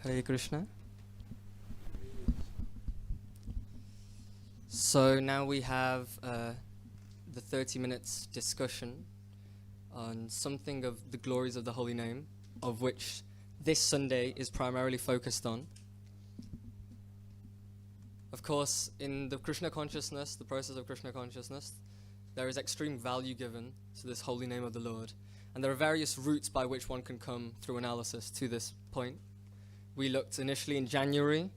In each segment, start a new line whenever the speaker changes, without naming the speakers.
Hare Krishna. So now we have the 30 minutes discussion on something of the glories of the holy name, of which this Sunday is primarily focused on. Of course, in the Krishna consciousness, the process of Krishna consciousness, there is extreme value given to this holy name of the Lord. And there are various routes by which one can come through analysis to this point. We looked initially in January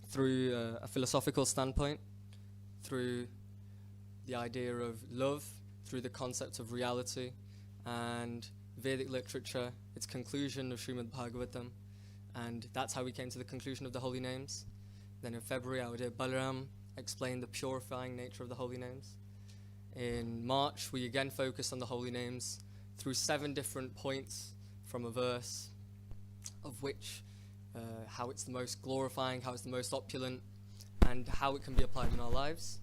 through a philosophical standpoint, through the idea of love, through the concept of reality, and Vedic literature, its conclusion of Srimad Bhagavatam, and that's how we came to the conclusion of the holy names. Then in February, our dear Balaram explained the purifying nature of the holy names. In March, we again focused on the holy names through 7 different points from a verse, of which how it's the most glorifying, how it's the most opulent, and how it can be applied in our lives.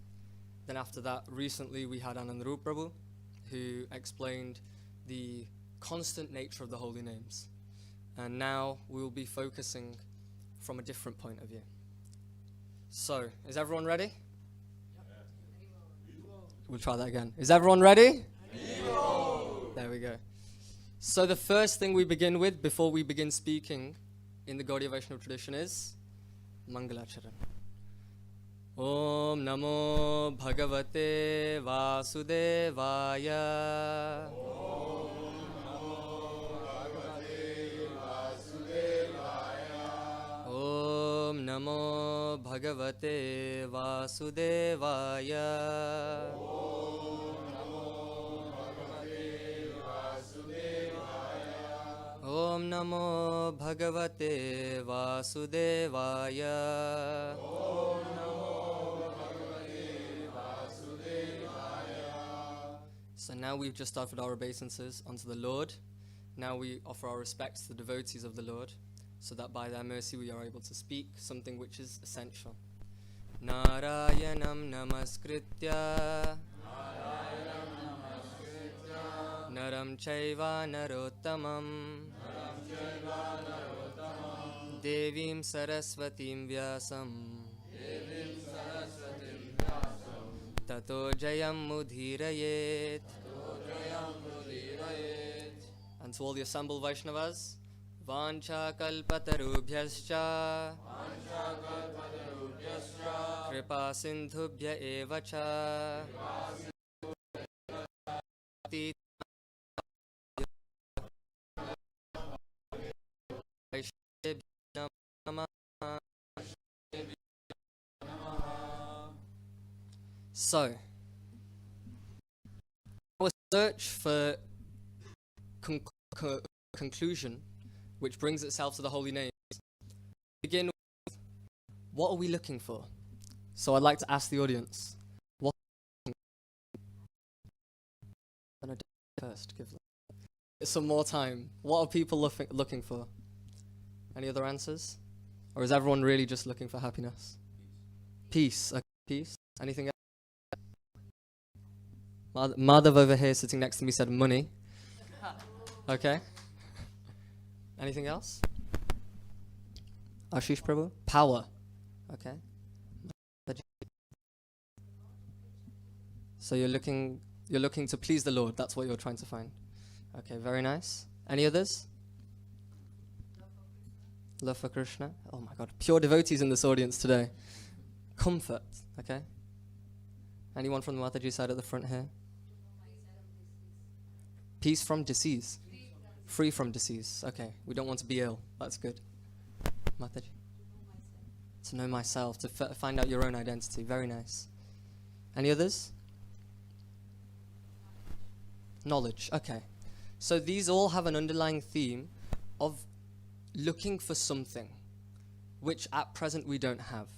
Then after that, recently we had Anandarup Prabhu, who explained the constant nature of the holy names. And now we will be focusing from a different point of view. So, is everyone ready? We'll try that again. Is everyone ready? There we go. So the first thing we begin with, before we begin speaking in the Gaudiya Vaishnava tradition, is Mangalacharan. Om Namo Bhagavate Vasudevaya. Om Namo Bhagavate Vasudevaya. Om Namo Bhagavate Vasudevaya. So now we've just offered our obeisances unto the Lord. Now we offer our respects to the devotees of the Lord, so that by their mercy we are able to speak something which is essential. Narayanam namaskritya Naram Chaiva Narottamam Devim Saraswatim Vyasam Tato Jayam Mudhirayet. And to all the assembled Vaishnavas, Vancha Kalpatarubhyascha Kripa Sindhubhya Evacha So, our search for conclusion, which brings itself to the holy names, begin with, what are we looking for? So I'd like to ask the audience, what first, give them some more time. What are people looking for? Any other answers? Or is everyone really just looking for happiness? Peace. Okay, peace. Anything else? Madhav over here sitting next to me said money. Okay. Anything else? Ashish Prabhu? Power. Okay. So you're looking to please the Lord. That's what you're trying to find. Okay, very nice. Any others? Love for Krishna. Oh my God, pure devotees in this audience today. Comfort. Okay. Anyone from the Mataji side at the front here? Peace from disease. Free from disease. Okay, we don't want to be ill. That's good. Mataji. To know myself, to find out your own identity. Very nice. Any others? Knowledge. Okay. So these all have an underlying theme of looking for something which at present we don't have.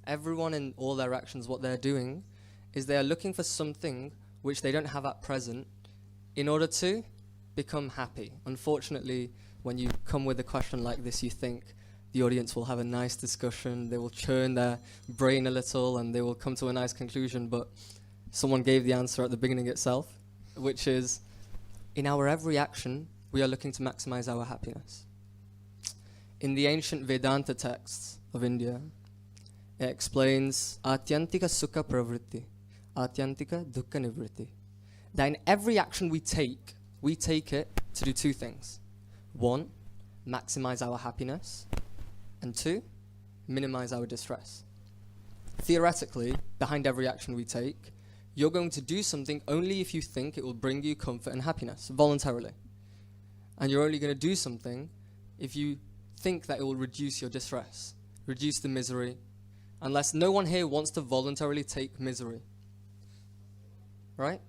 Everyone in all their actions, what they're doing is they are looking for something which they don't have at present in order to become happy. Unfortunately, when you come with a question like this, you think the audience will have a nice discussion, they will churn their brain a little, and they will come to a nice conclusion, but someone gave the answer at the beginning itself, which is, in our every action, we are looking to maximize our happiness. in the ancient Vedanta texts of India, it explains Atyantika Sukha Pravritti, Atyantika Dukkha Nivritti. That in every action we take it to do two things. One, maximize our happiness, and two, minimize our distress. Theoretically, behind every action we take, you're going to do something only if you think it will bring you comfort and happiness, voluntarily. And you're only going to do something if you think that it will reduce your distress, reduce the misery, unless no one here wants to voluntarily take misery. Right?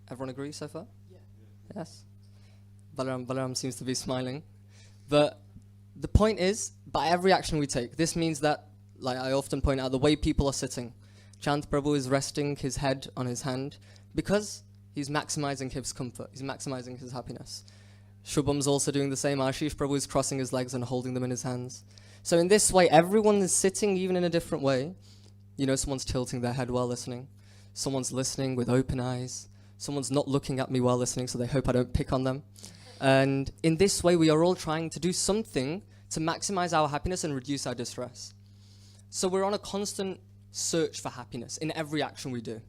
Everyone agree so far? Yeah. Yes? Balaram seems to be smiling. But the point is, by every action we take, this means that, like I often point out, the way people are sitting. Chant Prabhu is resting his head on his hand because he's maximizing his comfort, he's maximizing his happiness. Shubham's also doing the same. Ashish Prabhu is crossing his legs and holding them in his hands. So in this way, everyone is sitting even in a different way. You know, someone's tilting their head while listening. Someone's listening with open eyes. Someone's not looking at me while listening, so they hope I don't pick on them. And in this way, we are all trying to do something to maximize our happiness and reduce our distress. So we're on a constant search for happiness in every action we do.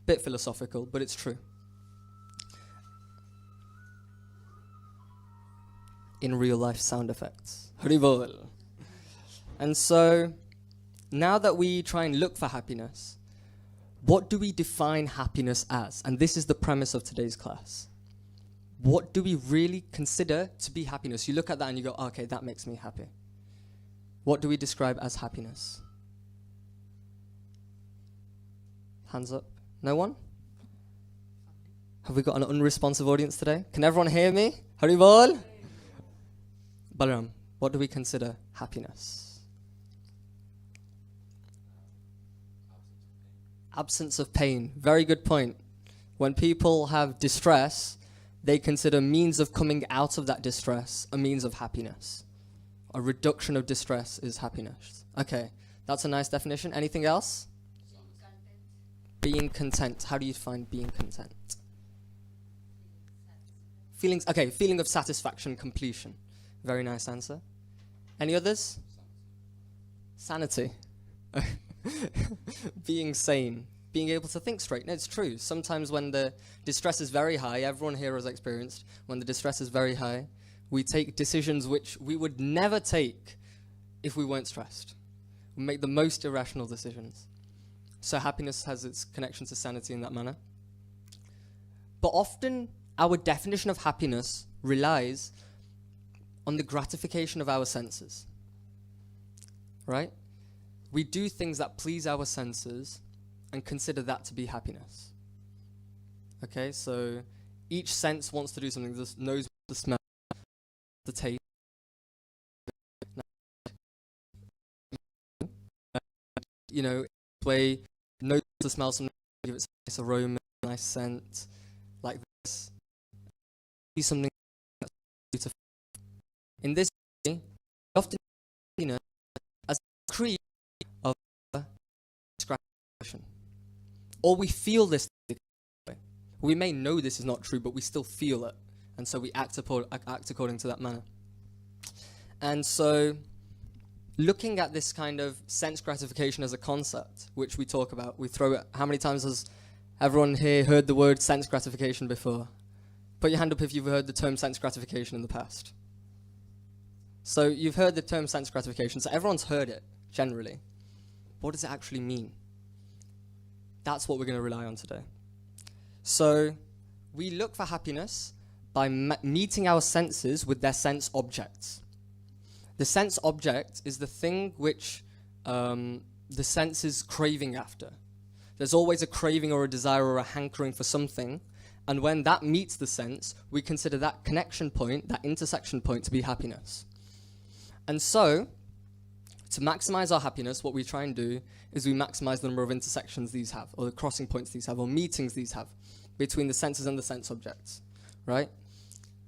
Bit philosophical, but it's true. In real life sound effects. Haribol. And so, now that we try and look for happiness, what do we define happiness as? And this is the premise of today's class. What do we really consider to be happiness? You look at that and you go, okay, that makes me happy. What do we describe as happiness? Hands up. No one? Have we got an unresponsive audience today? Can everyone hear me? Haribol? Balaram, what do we consider happiness? Absence of pain. Very good point. When people have distress, they consider means of coming out of that distress a means of happiness. A reduction of distress is happiness. Okay, that's a nice definition. Anything else? Being content. How do you define being content? Feelings. Okay, feeling of satisfaction, completion. Very nice answer. Any others? Sanity. Being sane. Being able to think straight. No, it's true. Sometimes when the distress is very high, everyone here has experienced, when the distress is very high, we take decisions which we would never take if we weren't stressed. We make the most irrational decisions. So happiness has its connection to sanity in that manner. But often, our definition of happiness relies on the gratification of our senses. Right? We do things that please our senses and consider that to be happiness. Okay, so each sense wants to do something. The nose, the smell, the taste. You know, way nose to smell something, give it a nice aroma, nice scent, like this. See something that's beautiful. In this way, we often see as a creed of gratification. Or we feel this way. We may know this is not true, but we still feel it. And so we act according to that manner. And so, looking at this kind of sense gratification as a concept, which we talk about, we throw it. How many times has everyone here heard the word sense gratification before? Put your hand up if you've heard the term sense gratification in the past. So you've heard the term sense gratification, so everyone's heard it, generally. What does it actually mean? That's what we're going to rely on today. So we look for happiness by meeting our senses with their sense objects. The sense object is the thing which the sense is craving after. There's always a craving or a desire or a hankering for something, and when that meets the sense, we consider that connection point, that intersection point, to be happiness. And so, to maximize our happiness, what we try and do is we maximize the number of intersections these have, or the crossing points these have, or meetings these have, between the senses and the sense objects, right?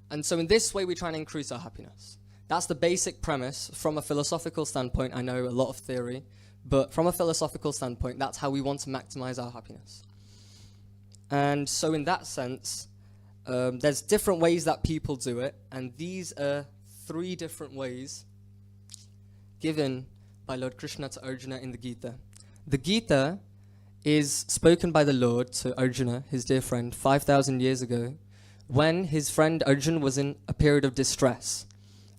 And so in this way, we try and increase our happiness. That's the basic premise. From a philosophical standpoint, I know a lot of theory, but from a philosophical standpoint, that's how we want to maximize our happiness. And so in that sense, there's different ways that people do it, and these are 3 different ways given by Lord Krishna to Arjuna in the Gita. The Gita is spoken by the Lord to Arjuna, his dear friend, 5,000 years ago, when his friend Arjuna was in a period of distress.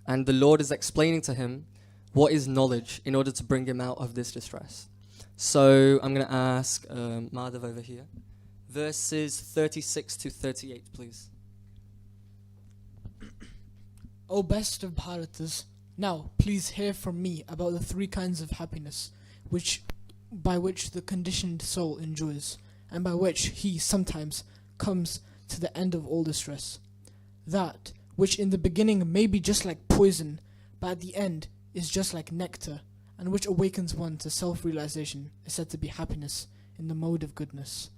And the Lord is explaining to him what is knowledge in order to bring him out of this distress. So I'm going to ask Madhav over here. Verses 36 to 38, please.
O best of Bharatas, now please hear from me about the 3 kinds of happiness by which the conditioned soul enjoys, and by which he sometimes comes to the end of all distress. That which in the beginning may be just like poison, but at the end is just like nectar, and which awakens one to self-realization, is said to be happiness in the mode of goodness.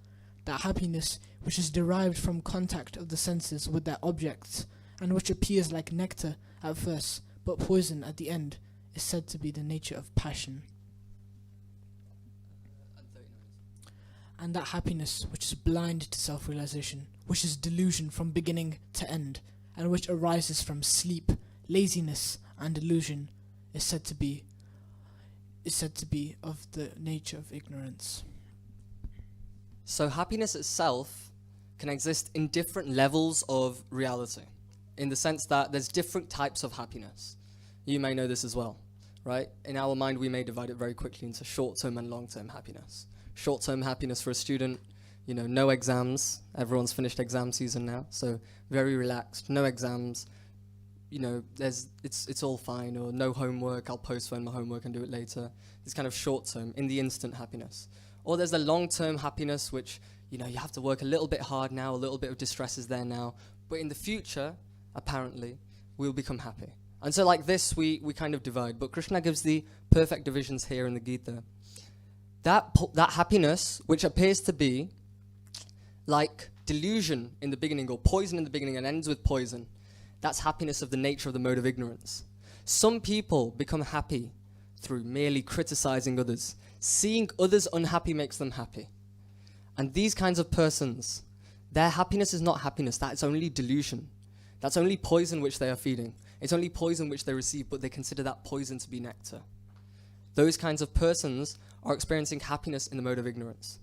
That happiness which is derived from contact of the senses with their objects, and which appears like nectar at first, but poison at the end, is said to be the nature of passion. And that happiness which is blind to self-realization, which is delusion from beginning to end, and which arises from sleep, laziness, and illusion, is said to be of the nature of ignorance.
So happiness itself can exist in different levels of reality, in the sense that there's different types of happiness. You may know this as well, right? In our mind, we may divide it very quickly into short-term and long-term happiness. Short-term happiness for a student, no exams. Everyone's finished exam season now, so very relaxed, no exams. It's all fine, or no homework, I'll postpone my homework and do it later. It's kind of short-term, in the instant happiness. Or there's the long-term happiness, which, you have to work a little bit hard now, a little bit of distress is there now, but in the future, apparently, we'll become happy. And so like this, we kind of divide, but Krishna gives the perfect divisions here in the Gita. That happiness, which appears to be like delusion in the beginning, or poison in the beginning and ends with poison, that's happiness of the nature of the mode of ignorance. Some people become happy through merely criticizing others. Seeing others unhappy makes them happy. And these kinds of persons, their happiness is not happiness, that is only delusion. That's only poison which they are feeding. It's only poison which they receive, but they consider that poison to be nectar. Those kinds of persons are experiencing happiness in the mode of ignorance.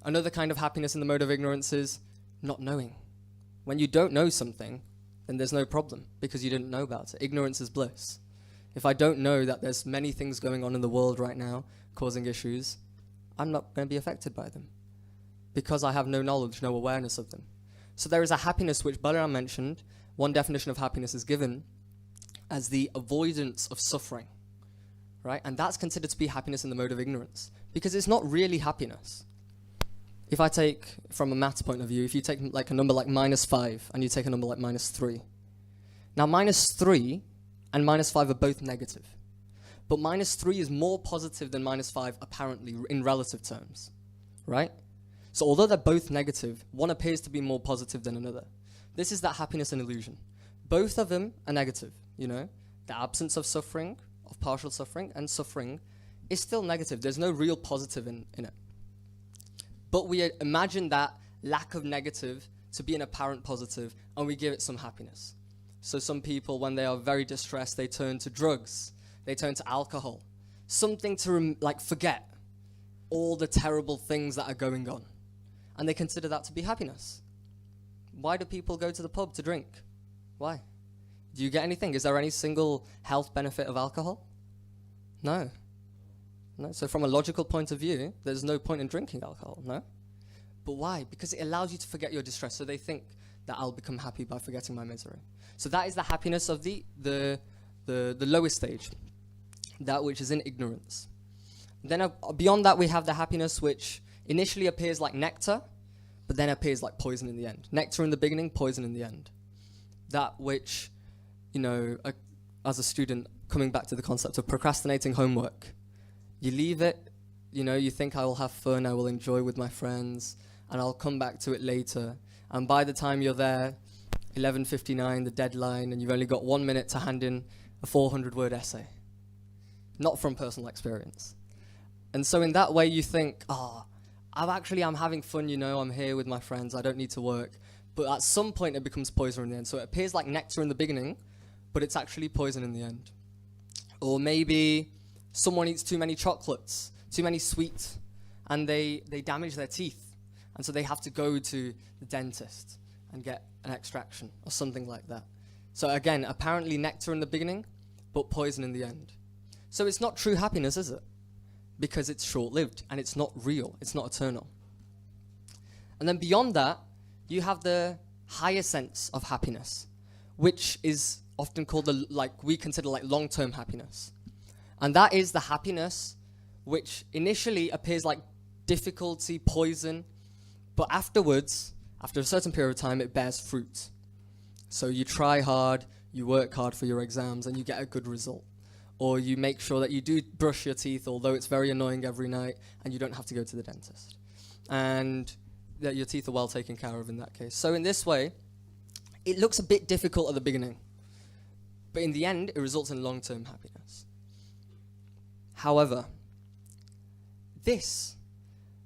Another kind of happiness in the mode of ignorance is not knowing. When you don't know something, then there's no problem, because you didn't know about it. Ignorance is bliss. If I don't know that there's many things going on in the world right now causing issues, I'm not going to be affected by them, because I have no knowledge, no awareness of them. So there is a happiness which Balaram mentioned. One definition of happiness is given as the avoidance of suffering, right? And that's considered to be happiness in the mode of ignorance, because it's not really happiness. If I take, from a maths point of view, if you take like a number like -5 and you take a number like -3. Now -3 and -5 are both negative. But -3 is more positive than -5 apparently in relative terms, right? So although they're both negative, one appears to be more positive than another. This is that happiness and illusion. Both of them are negative, The absence of suffering, of partial suffering, and suffering is still negative. There's no real positive in it. But we imagine that lack of negative to be an apparent positive, and we give it some happiness. So some people, when they are very distressed, they turn to drugs, they turn to alcohol, something to forget all the terrible things that are going on. And they consider that to be happiness. Why do people go to the pub to drink? Why? Do you get anything? Is there any single health benefit of alcohol? No. So from a logical point of view, there's no point in drinking alcohol, no? But why? Because it allows you to forget your distress. So they think that I'll become happy by forgetting my misery. So that is the happiness of the lowest stage, that which is in ignorance. Then beyond that, we have the happiness which initially appears like nectar, but then appears like poison in the end. Nectar in the beginning, poison in the end. That which, as a student, coming back to the concept of procrastinating homework, you leave it, you think I will have fun, I will enjoy with my friends, and I'll come back to it later. And by the time you're there, 11:59, the deadline, and you've only got 1 minute to hand in a 400-word essay. Not from personal experience. And so in that way you think, I'm having fun, I'm here with my friends, I don't need to work. But at some point it becomes poison in the end. So it appears like nectar in the beginning, but it's actually poison in the end. Or maybe someone eats too many chocolates, too many sweets, and they damage their teeth. And so they have to go to the dentist and get an extraction or something like that. So again, apparently nectar in the beginning, but poison in the end. So it's not true happiness, is it? Because it's short-lived and it's not real, it's not eternal. And then beyond that, you have the higher sense of happiness, which is often called we consider like long-term happiness. And that is the happiness which initially appears like difficulty, poison, but afterwards, after a certain period of time, it bears fruit. So you try hard, you work hard for your exams, and you get a good result. Or you make sure that you do brush your teeth, although it's very annoying every night, and you don't have to go to the dentist. And that your teeth are well taken care of in that case. So in this way, it looks a bit difficult at the beginning, but in the end, it results in long-term happiness. However, this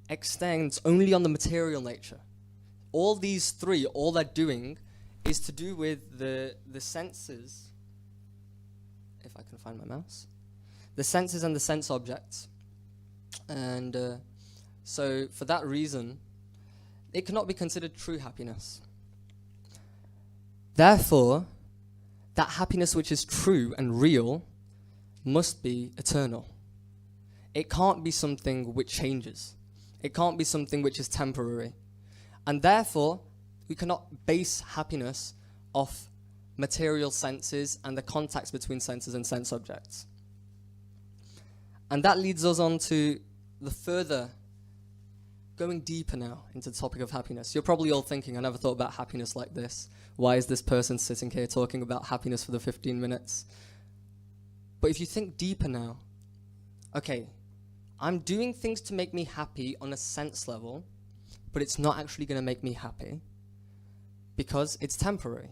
extends only on the material nature. All these three, all they're doing is to do with the senses, if I can find my mouse, the senses and the sense objects. And so for that reason, it cannot be considered true happiness. Therefore, that happiness which is true and real must be eternal. It can't be something which changes. It can't be something which is temporary. And therefore, we cannot base happiness off material senses and the contacts between senses and sense objects. And that leads us on to the further, going deeper now into the topic of happiness. You're probably all thinking, I never thought about happiness like this. Why is this person sitting here talking about happiness for the 15 minutes? But if you think deeper now, okay, I'm doing things to make me happy on a sense level, but it's not actually going to make me happy because it's temporary.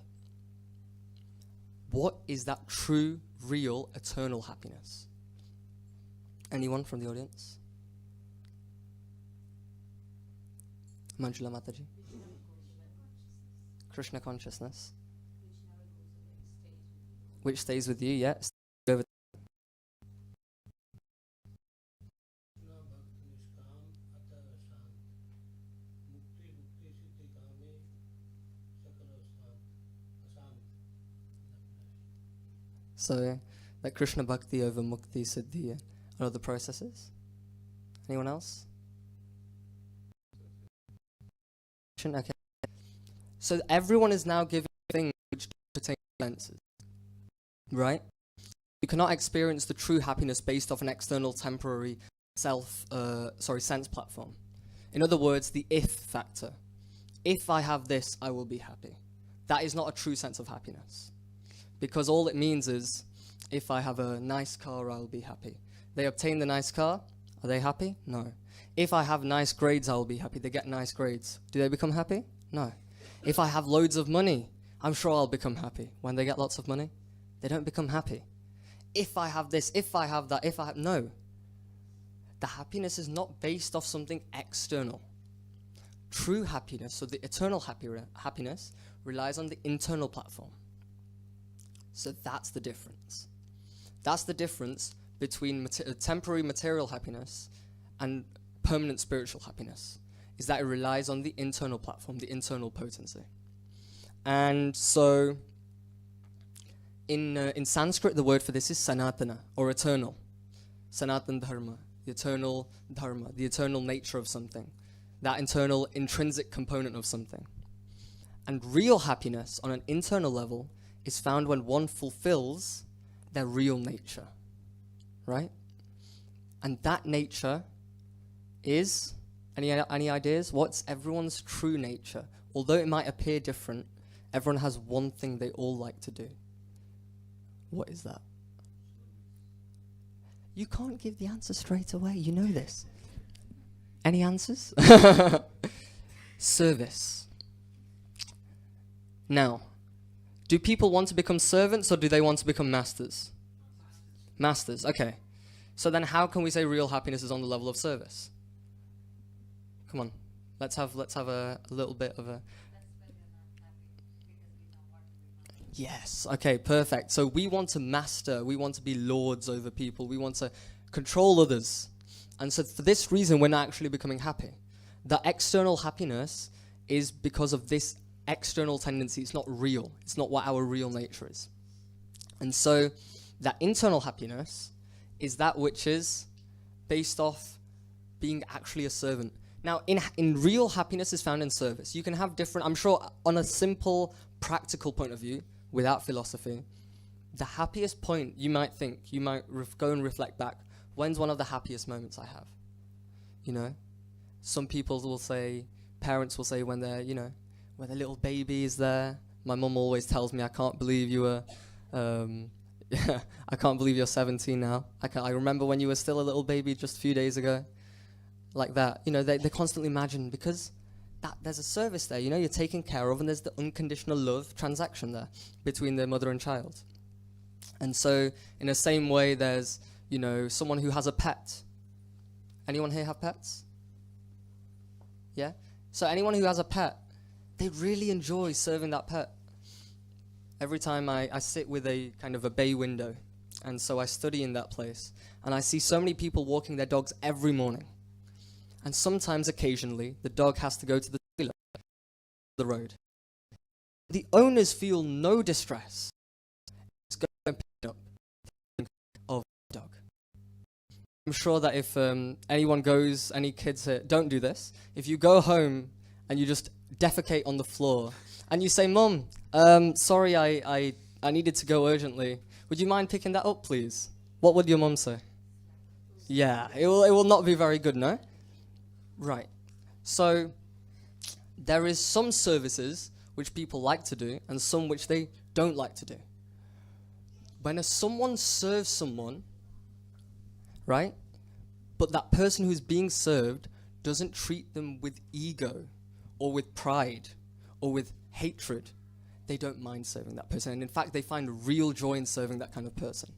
What is that true, real, eternal happiness? Anyone from the audience? Manjula Mataji? Krishna consciousness. Which stays with you, yeah. Over. So, that Krishna Bhakti over Mukti, Siddhi, and other processes? Anyone else? Okay. So everyone is now giving things which pertain to senses, right? You cannot experience the true happiness based off an external temporary sense platform. In other words, the if factor. If I have this, I will be happy. That is not a true sense of happiness. Because all it means is, if I have a nice car, I'll be happy. They obtain the nice car, are they happy? No. If I have nice grades, I'll be happy. They get nice grades. Do they become happy? No. If I have loads of money, I'm sure I'll become happy. When they get lots of money, they don't become happy. If I have this, if I have that, no. The happiness is not based off something external. True happiness, so the eternal happiness, relies on the internal platform. So that's the difference. That's the difference between temporary material happiness and permanent spiritual happiness, is that it relies on the internal platform, the internal potency. And so, in Sanskrit, the word for this is sanatana, or eternal. Sanatana dharma, the eternal nature of something, that internal intrinsic component of something. And real happiness on an internal level is found when one fulfills their real nature, right? And that nature is, any ideas? What's everyone's true nature? Although it might appear different, everyone has one thing they all like to do. What is that? You can't give the answer straight away, you know this. Any answers? Service. Now, do people want to become servants or do they want to become masters? Masters, okay. So then how can we say real happiness is on the level of service? Come on, let's have a little bit of a... Yes. Okay, perfect. So we want to master, we want to be lords over people, we want to control others. And so for this reason, we're not actually becoming happy. The external happiness is because of this external tendency. It's not real. It's not what our real nature is. And so that internal happiness is that which is based off being actually a servant. Now, in real happiness is found in service. You can have different, I'm sure on a simple, practical point of view, without philosophy, the happiest point you might think, you might go and reflect back, when's one of the happiest moments I have? You know? Some people will say, parents will say when they're, you know, when their little baby is there. My mum always tells me, I can't believe you were, I can't believe you're 17 now. I remember when you were still a little baby just a few days ago. Like that. You know, they constantly imagine, because there's a service there, you know, you're taken care of, and there's the unconditional love transaction there between the mother and child. And so, in the same way, there's, you know, someone who has a pet. Anyone here have pets? Yeah? So anyone who has a pet, they really enjoy serving that pet. Every time I sit with a kind of a bay window, and so I study in that place, and I see so many people walking their dogs every morning. And sometimes, occasionally, the dog has to go to the toilet, the road. The owners feel no distress. Just go and pick it up of the dog. I'm sure that if anyone goes, any kids here, don't do this. If you go home and you just defecate on the floor, and you say, Mum, sorry, I needed to go urgently. Would you mind picking that up, please? What would your mum say? Yeah, it will not be very good, no? Right. So there is some services which people like to do and some which they don't like to do. When someone serves someone, right, but that person who's being served doesn't treat them with ego or with pride or with hatred, they don't mind serving that person. And in fact, they find real joy in serving that kind of person.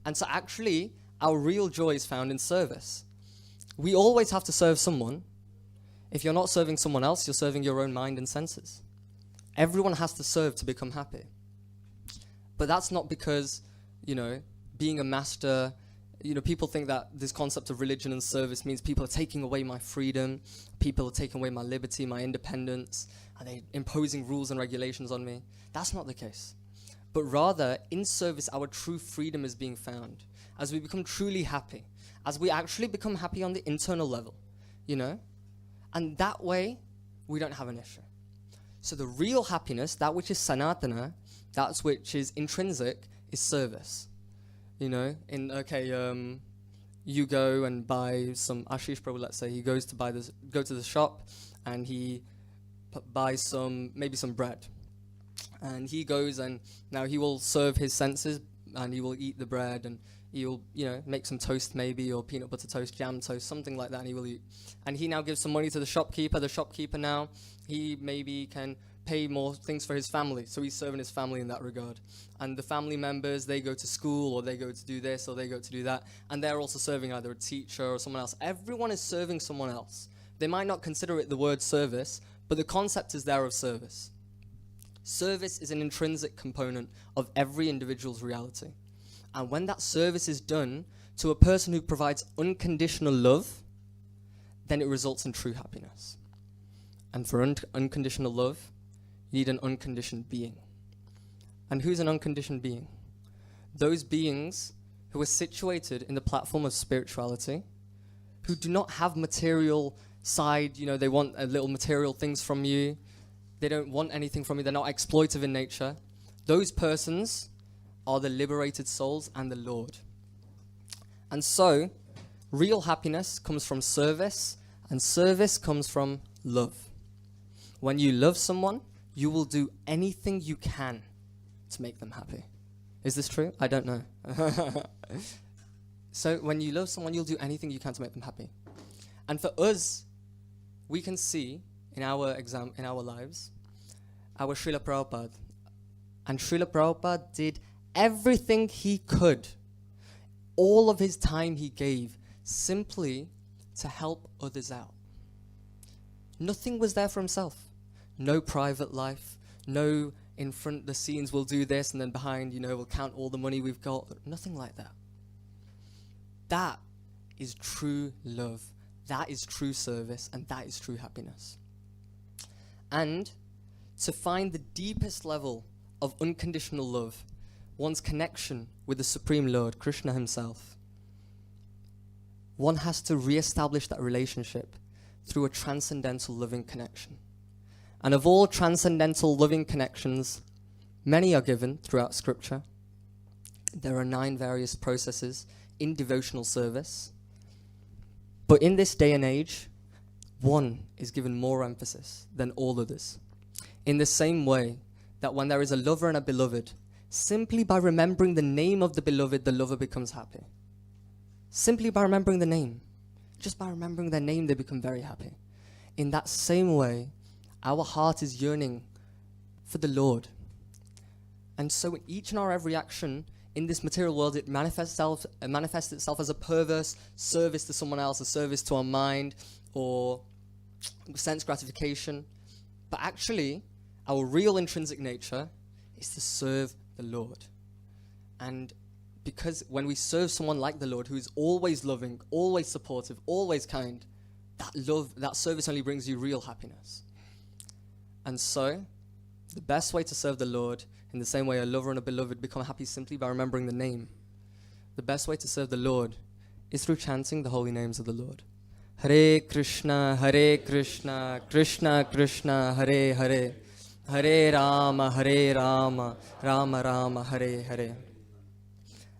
And so actually, our real joy is found in service. We always have to serve someone. If you're not serving someone else, you're serving your own mind and senses. Everyone has to serve to become happy. But that's not because, you know, being a master, you know, people think that this concept of religion and service means people are taking away my freedom, people are taking away my liberty, my independence, and they're imposing rules and regulations on me. That's not the case. But rather, in service, our true freedom is being found. As we become truly happy, as we actually become happy on the internal level, you know? And that way, we don't have an issue. So the real happiness, that which is sanatana, that which is intrinsic, is service. You know, you go and buy some, Ashish Prabhu, let's say, he goes to go to the shop, and he buys maybe some bread. And he goes, and now he will serve his senses, and he will eat the bread, and he'll, you know, make some toast maybe, or peanut butter toast, jam toast, something like that, and he will eat. And he now gives some money to the shopkeeper. The shopkeeper now, he maybe can pay more things for his family, so he's serving his family in that regard. And the family members, they go to school, or they go to do this, or they go to do that, and they're also serving either a teacher or someone else. Everyone is serving someone else. They might not consider it the word service, but the concept is there of service. Service is an intrinsic component of every individual's reality. And when that service is done to a person who provides unconditional love, then it results in true happiness. And for unconditional love, you need an unconditioned being. And who's an unconditioned being? Those beings who are situated in the platform of spirituality, who do not have material side, you know, they want little material things from you. They don't want anything from you. They're not exploitive in nature. Those persons are the liberated souls and the Lord. And so, real happiness comes from service, and service comes from love. When you love someone, you will do anything you can to make them happy. Is this true? I don't know. So when you love someone, you'll do anything you can to make them happy. And for us, we can see in our lives, our Srila Prabhupada. And Srila Prabhupada did everything he could, all of his time he gave, simply to help others out. Nothing was there for himself. No private life, no in front the scenes we'll do this, and then behind, we'll count all the money we've got. Nothing like that. That is true love. That is true service, and that is true happiness. And to find the deepest level of unconditional love, one's connection with the Supreme Lord, Krishna himself, one has to re-establish that relationship through a transcendental loving connection. And of all transcendental loving connections, many are given throughout scripture. There are 9 various processes in devotional service. But in this day and age, one is given more emphasis than all others. In the same way that when there is a lover and a beloved, simply by remembering the name of the beloved, the lover becomes happy. Simply by remembering the name. Just by remembering their name, they become very happy. In that same way, our heart is yearning for the Lord. And so in each and our every action in this material world, it manifests itself as a perverse service to someone else, a service to our mind, or sense gratification. But actually, our real intrinsic nature is to serve the Lord. And because when we serve someone like the Lord, who is always loving, always supportive, always kind, that service only brings you real happiness. And so, the best way to serve the Lord, in the same way a lover and a beloved become happy simply by remembering the name, the best way to serve the Lord is through chanting the holy names of the Lord. Hare Krishna, Krishna Krishna, Hare Hare, Hare Rama, Rama Rama, Hare Hare.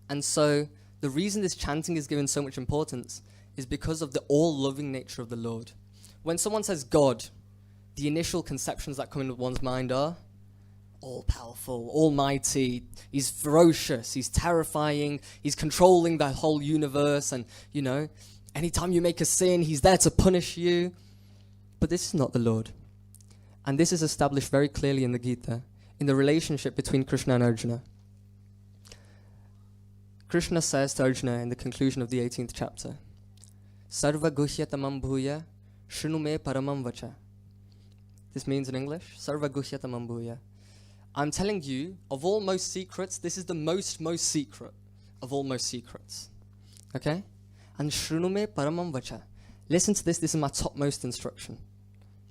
And so, the reason this chanting is given so much importance is because of the all-loving nature of the Lord. When someone says God, the initial conceptions that come into one's mind are all-powerful, almighty, he's ferocious, he's terrifying, he's controlling the whole universe, and, anytime you make a sin, he's there to punish you. But this is not the Lord. And this is established very clearly in the Gita, in the relationship between Krishna and Arjuna. Krishna says to Arjuna in the conclusion of the 18th chapter, Sarva guhyatamam bhuya shunu me paramam vacha. This means in English, Sarva guhyatamam bhuya. I'm telling you, of all most secrets, this is the most secret of all most secrets. Okay? And shrunu me paramam vacha. Listen to this is my topmost instruction.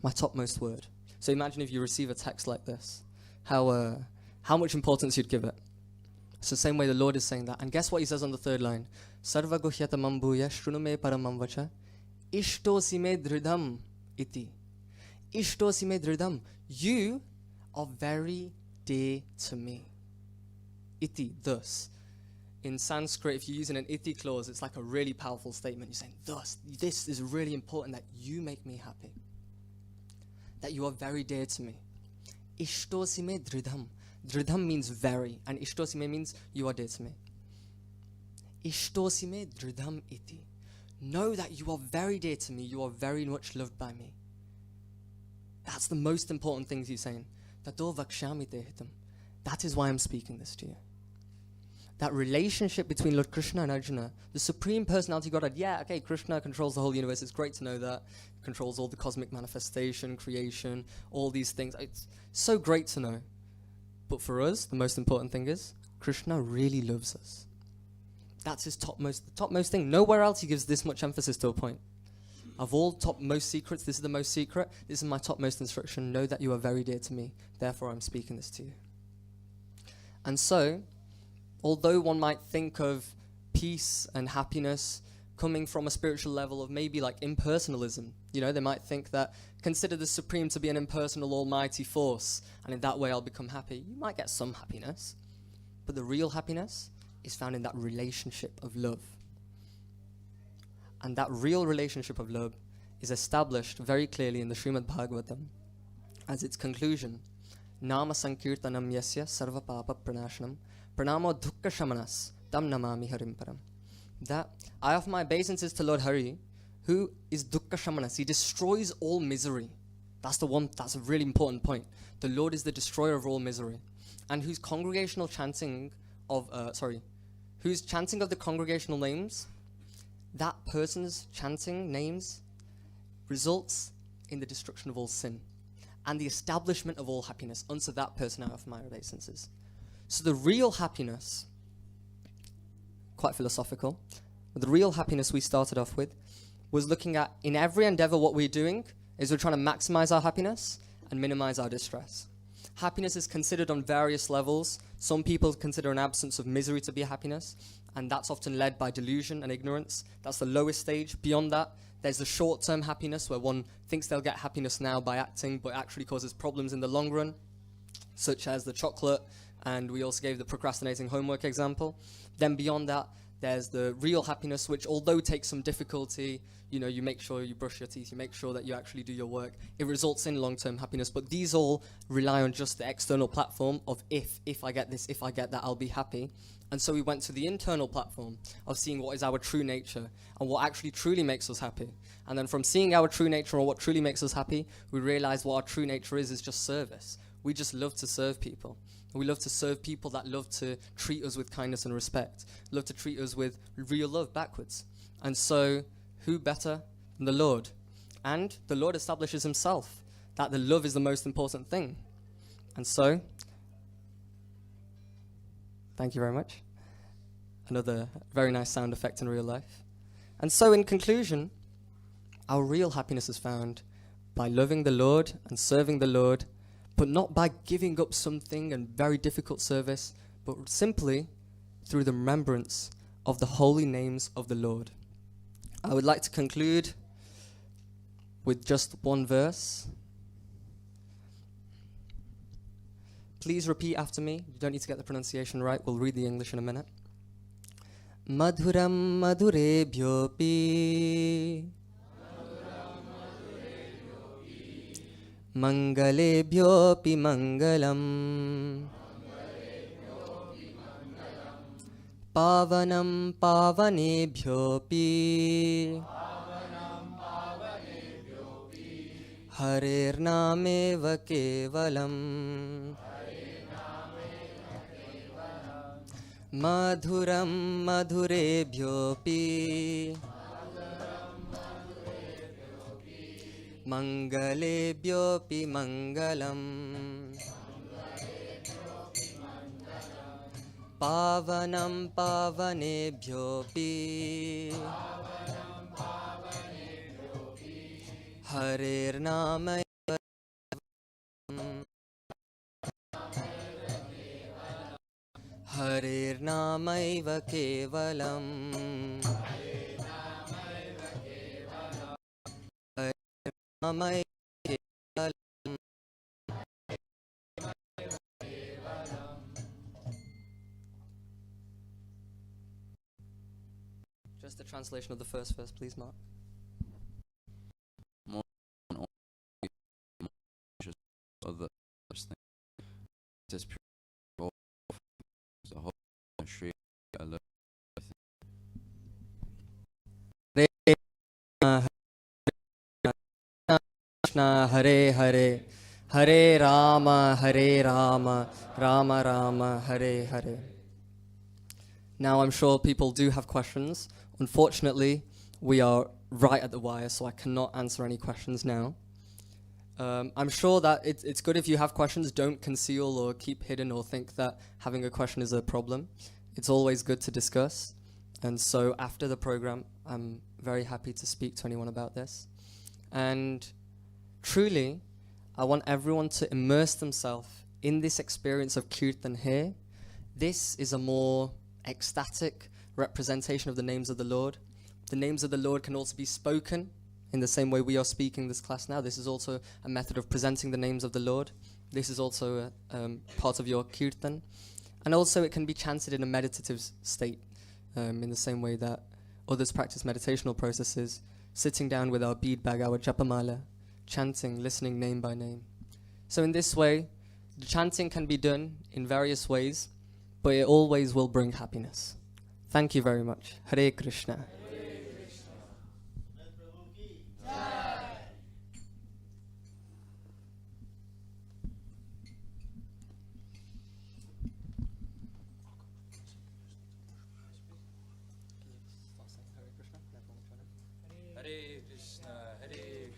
My topmost word. So imagine if you receive a text like this, how much importance you'd give it. It's the same way the Lord is saying that. And guess what he says on the 3rd line? Sarva guhyatamam bhuya shrunu me paramam vacha. Ishtosi me dridham iti. Ishtosi me dridham. You are very dear to me. Iti, thus. In Sanskrit, if you're using an iti clause, it's like a really powerful statement. You're saying, thus, this is really important, that you make me happy. That you are very dear to me. Ishtosime dridham. Dridham means very, and ishtosime means you are dear to me. Ishtosime dridham iti. Know that you are very dear to me, you are very much loved by me. That's the most important things he's saying. Tato vakshami te hitam. That is why I'm speaking this to you. That relationship between Lord Krishna and Arjuna, the Supreme Personality Godhead, Krishna controls the whole universe, it's great to know that. Controls all the cosmic manifestation, creation, all these things. It's so great to know. But for us, the most important thing is, Krishna really loves us. That's his topmost thing. Nowhere else he gives this much emphasis to a point. Of all topmost secrets, this is the most secret. This is my topmost instruction. Know that you are very dear to me. Therefore, I'm speaking this to you. And so, although one might think of peace and happiness coming from a spiritual level of maybe like impersonalism, they might think that consider the Supreme to be an impersonal almighty force, and in that way I'll become happy. You might get some happiness, but the real happiness is found in that relationship of love. And that real relationship of love is established very clearly in the Srimad Bhagavatam as its conclusion. Nama sankirtanam yasya sarva papa pranashanam pranamo dukkha shamanas tam namami harim param. That I offer my obeisances to Lord Hari, who is dukkha shamanas. He destroys all misery. That's a really important point. The Lord is the destroyer of all misery. And whose chanting of the congregational names, that person's chanting names results in the destruction of all sin. and the establishment of all happiness unto that person out of my obeisances. So the real happiness, quite philosophical, but the real happiness we started off with was looking at, in every endeavor, what we're doing is we're trying to maximize our happiness and minimize our distress. Happiness is considered on various levels. Some people consider an absence of misery to be happiness, and that's often led by delusion and ignorance. That's the lowest stage. Beyond that, there's the short-term happiness where one thinks they'll get happiness now by acting, but actually causes problems in the long run, such as the chocolate, and we also gave the procrastinating homework example. Then beyond that, there's the real happiness, which although takes some difficulty, you make sure you brush your teeth, you make sure that you actually do your work. It results in long-term happiness, but these all rely on just the external platform of if I get this, if I get that, I'll be happy. And so we went to the internal platform of seeing what is our true nature and what actually truly makes us happy. And then from seeing our true nature or what truly makes us happy, we realized what our true nature is just service. We just love to serve people. We love to serve people that love to treat us with kindness and respect, love to treat us with real love backwards. And so, who better than the Lord? And the Lord establishes himself that the love is the most important thing. And so, thank you very much. Another very nice sound effect in real life. And so, in conclusion, our real happiness is found by loving the Lord and serving the Lord, but not by giving up something and very difficult service, but simply through the remembrance of the holy names of the Lord. I would like to conclude with just one verse. Please repeat after me. You don't need to get the pronunciation right. We'll read the English in a minute. Madhuram madhurebhyopi Mangalebhyopi mangalam Pavanam pavanebhyopi Harirnameva kevalam Madhuram madhurebhyopi Mangalebhyopi mangalam Pavanam pavanebhyopi Harirnameva Harirnamaiva kevalam Harirnamaiva kevalam Just the translation of the first verse, please, Mark.
Of the thing. Just pure the whole Shri Allah.
Krishna Hare Hare Hare Rama Rama Rama Hare Hare. Now I'm sure people do have questions. Unfortunately, we are right at the wire, so I cannot answer any questions now. I'm sure that it's good if you have questions, don't conceal or keep hidden or think that having a question is a problem. It's always good to discuss. And so after the program, I'm very happy to speak to anyone about this. And truly, I want everyone to immerse themselves in this experience of Kirtan here. This is a more ecstatic representation of the names of the Lord. The names of the Lord can also be spoken in the same way we are speaking this class now. This is also a method of presenting the names of the Lord. This is also part of your Kirtan. And also it can be chanted in a meditative state, in the same way that others practice meditational processes, sitting down with our bead bag, our japamala, chanting, listening name by name. So in this way, the chanting can be done in various ways, but it always will bring happiness. Thank you very much. Hare Krishna.
Hare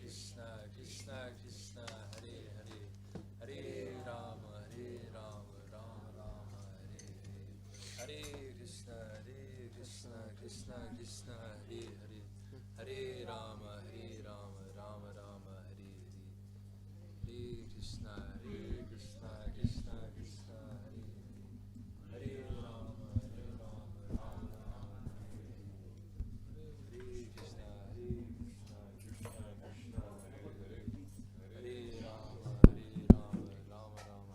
Krishna, Krishna Krishna, Hare Hare. Krishna Krishna Hare Hare Hare Rama Rama Rama Hare Hare Hare Krishna Krishna Krishna Hare Hare Hare Rama Rama Rama Hare Hare Krishna Krishna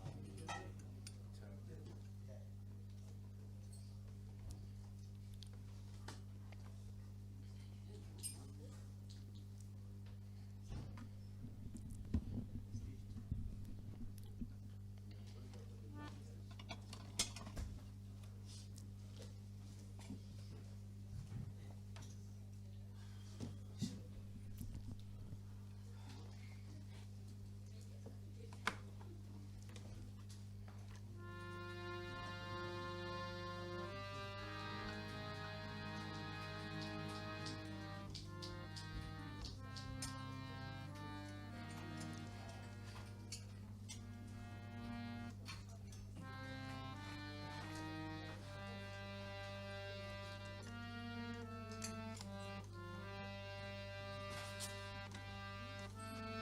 Krishna Hare Hare Hare Rama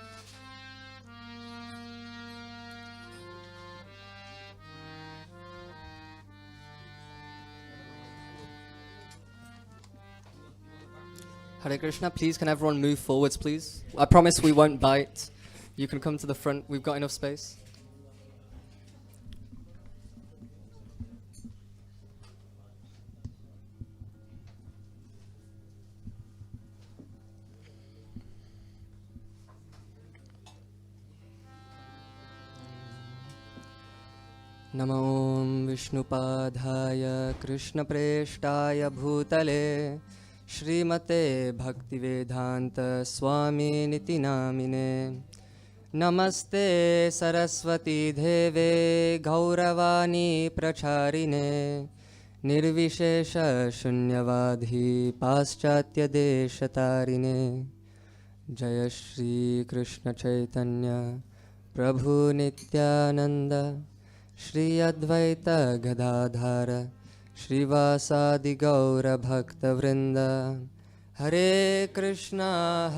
Rama Rama Hare Hare.
Hare Krishna, please can everyone move forwards, please? I promise we won't bite. You can come to the front, we've got enough space. Namo Vishnupadhaya Krishna Preshtaya Bhutale Shrimate Bhaktivedanta Swami Niti Namine Namaste Saraswati Deve Gauravani Pracharine Nirvishesha Shunyavadhi Paschatya Deshatarine Jaya Shri Krishna Chaitanya Prabhu Nityananda Shri Advaita Gadadhara Shrivasadi Gaura Bhakta Vrinda Hare Krishna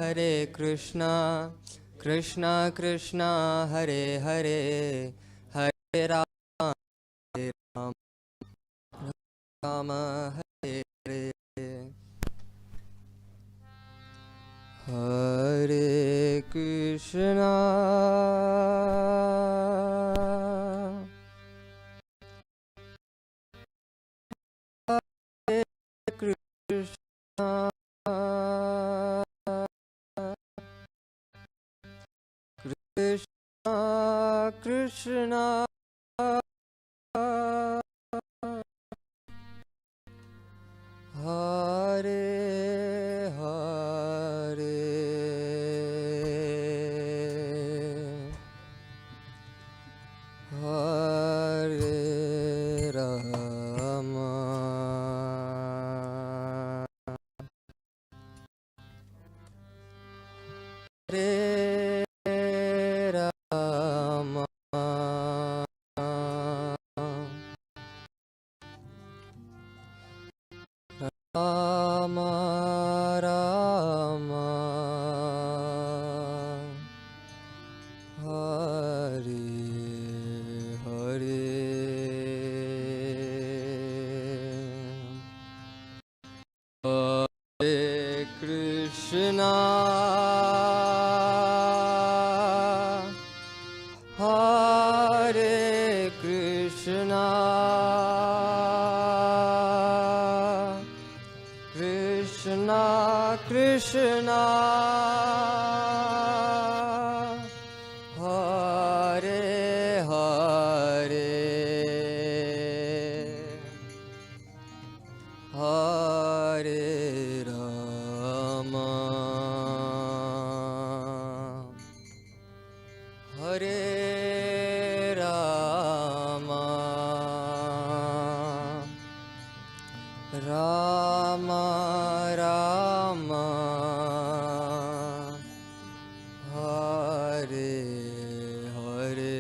Krishna Krishna Hare Hare Hare Rama Rama Hare Hare Hare Krishna Krishna Krishna Krishna Hare Hare Hare Rama Hare Rama Rama Rama Hare Hare Hare Krishna Hare Krishna Krishna Krishna Hare Hare Hare Rama Hare Rama Rama Rama Hare Hare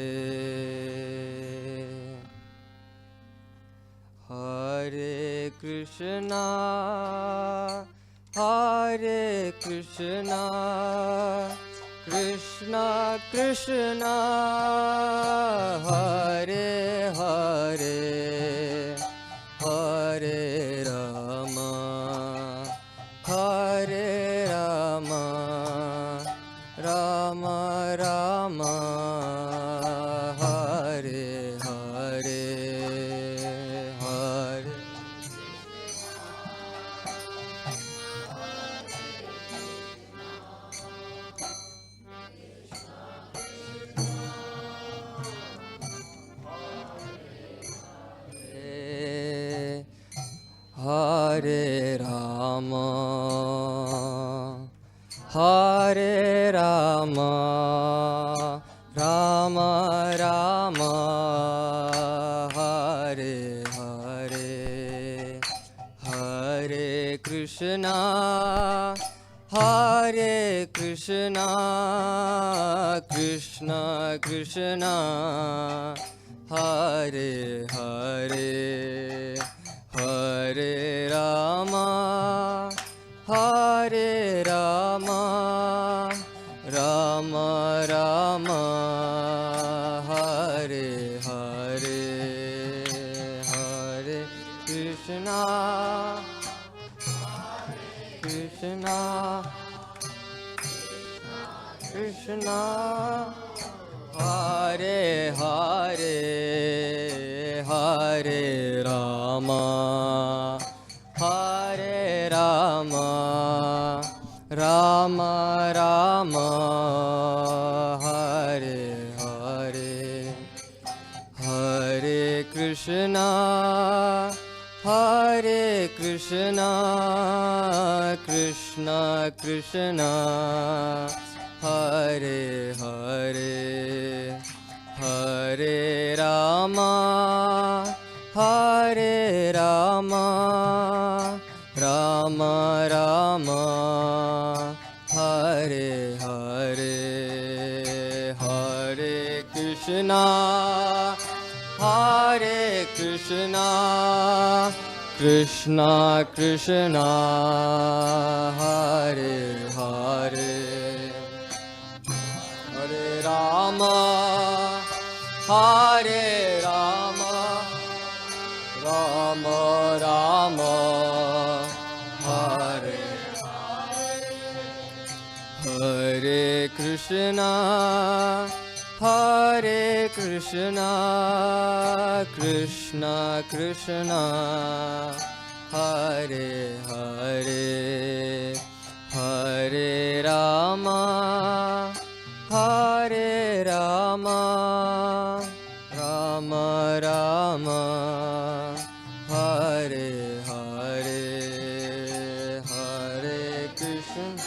Hare
Hare Krishna, Hare Krishna, Krishna Krishna, Hare Hare, Hare Rama, Hare Rama, Rama Rama, Hare Hare, Hare Hare Rama, Hare Rama, Rama Rama, Hare Hare, Hare Krishna, Hare Krishna, Krishna Krishna, Hare Hare, Hare Rama, Hare Rama, Rama Rama, Hare Hare, Hare Krishna, Krishna, Krishna, Hare Hare, Hare Rama, Hare Rama, Rama Rama, Hare Hare, Hare Krishna, Hare Krishna, Krishna Krishna, Hare Hare, Hare Rama, Hare Rama, Rama Rama, Hare Hare, Hare Krishna, Hare Krishna, Krishna Krishna, Hare Hare, Hare Rama, Hare Rama, Rama Rama, Hare Hare Krishna, Hare Krishna, Krishna Krishna, Hare Hare, Hare Rama, Hare Rama, Rama Rama, Hare Hare, Hare Krishna,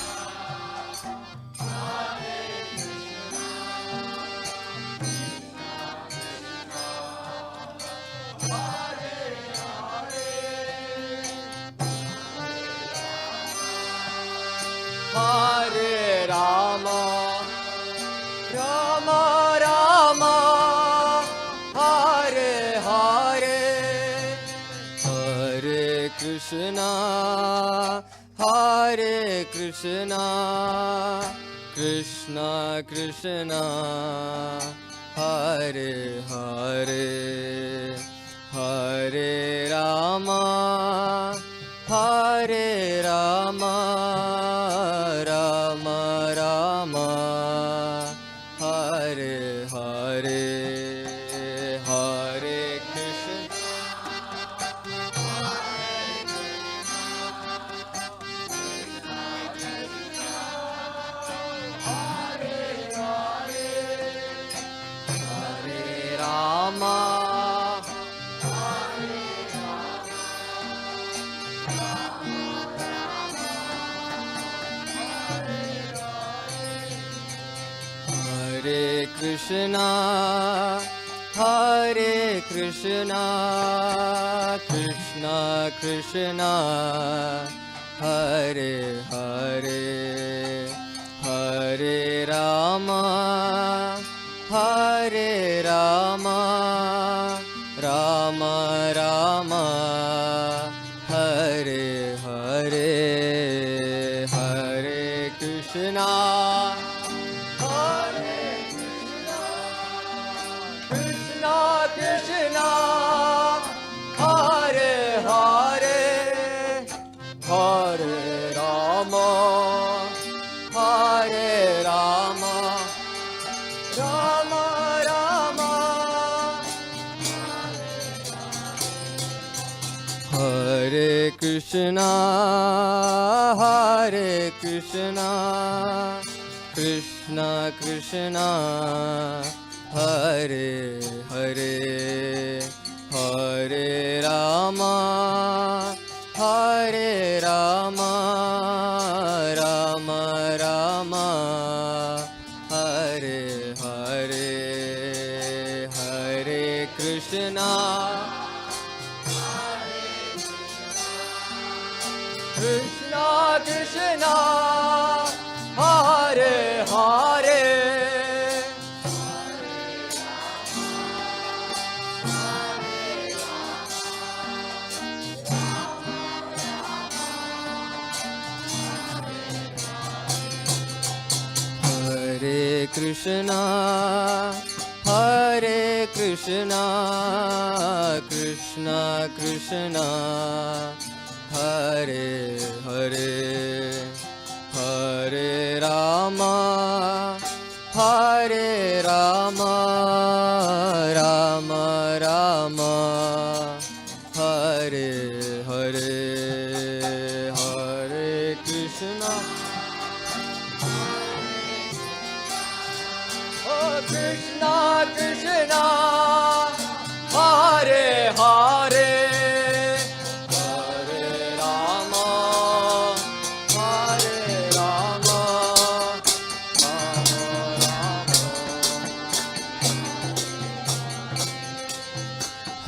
Hare Rama, Rama Rama, Hare Hare, Hare Krishna, Hare Krishna, Krishna Krishna, Hare Hare, Hare Rama, Hare Rama, Rama Rama, Hare Hare, Hare Krishna, Hare Rama, Hare Krishna, Hare Krishna, Krishna Krishna, Hare Hare, Hare Rama, Hare Rama, Rama Rama Rama, Hare Hare, Hare Krishna, Hare Krishna, Krishna, Hare Hare, Hare Rama, Hare Rama, Rama Rama, Hare Krishna, Hare Krishna, Krishna Krishna, Hare Hare, Hare Rama, Hare Rama, Rama Rama, Hare Hare, Hare Krishna, Krishna Krishna, Hare Hare, Hare Krishna, Hare Krishna, Krishna Krishna, Hare Hare, Hare Rama, Hare Rama, Rama Rama, Hare Hare, Hare Krishna, oh Krishna Krishna, Hare Hare, Hare Rama, Hare Rama, Rama Rama,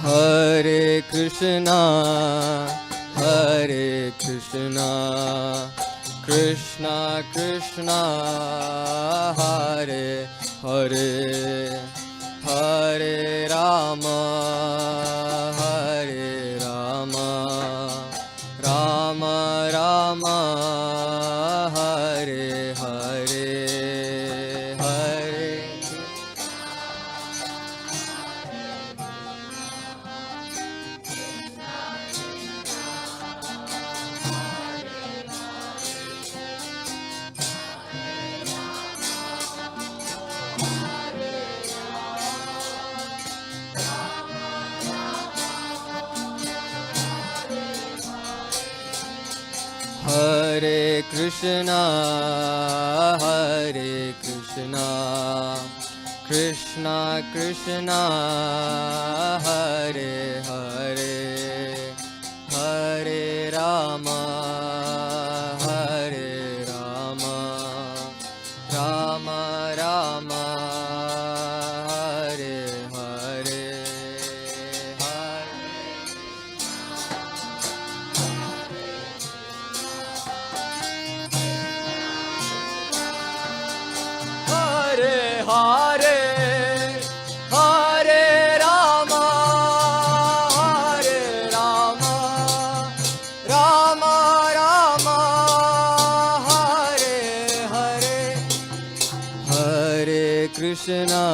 Hare Krishna, Hare Krishna, Krishna Krishna, Hare Hare, Hare Rama, Hare Rama, Rama Rama, Hare Hare, Hare Hare Krishna, Hare Krishna, Krishna Krishna, Hare Hare, Hare Rama, Hare Rama, Rama Rama, Hare Hare, Hare Hare Hare, Hare Rama, Hare Rama, Rama Rama, Hare Hare, Hare Krishna,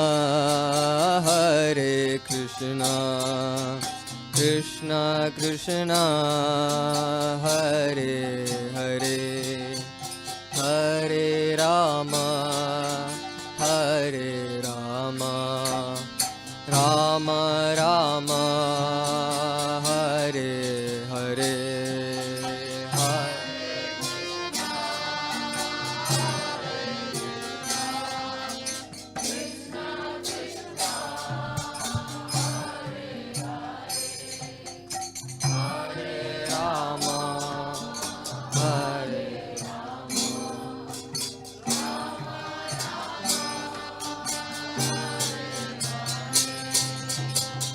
Hare Krishna, Krishna Krishna, Hare Hare, Hare Rama, Hare Rama, Rama Rama, Hare Hare, Hare Rama, Hare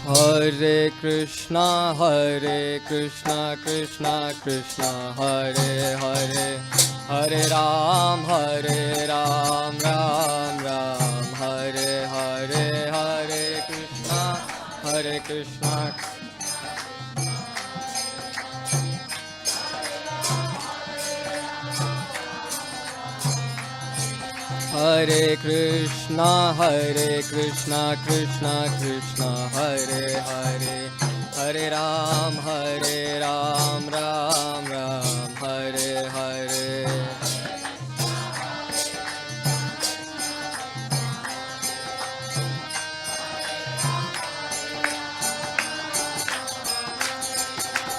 Hare Krishna, Hare Krishna, Krishna Krishna, Hare Hare, Hare Ram, Ram Ram, Hare Hare, Hare Krishna, Hare Krishna. Hare Krishna Krishna Krishna Hare Hare, Hare Ram Ram Ram Hare Hare.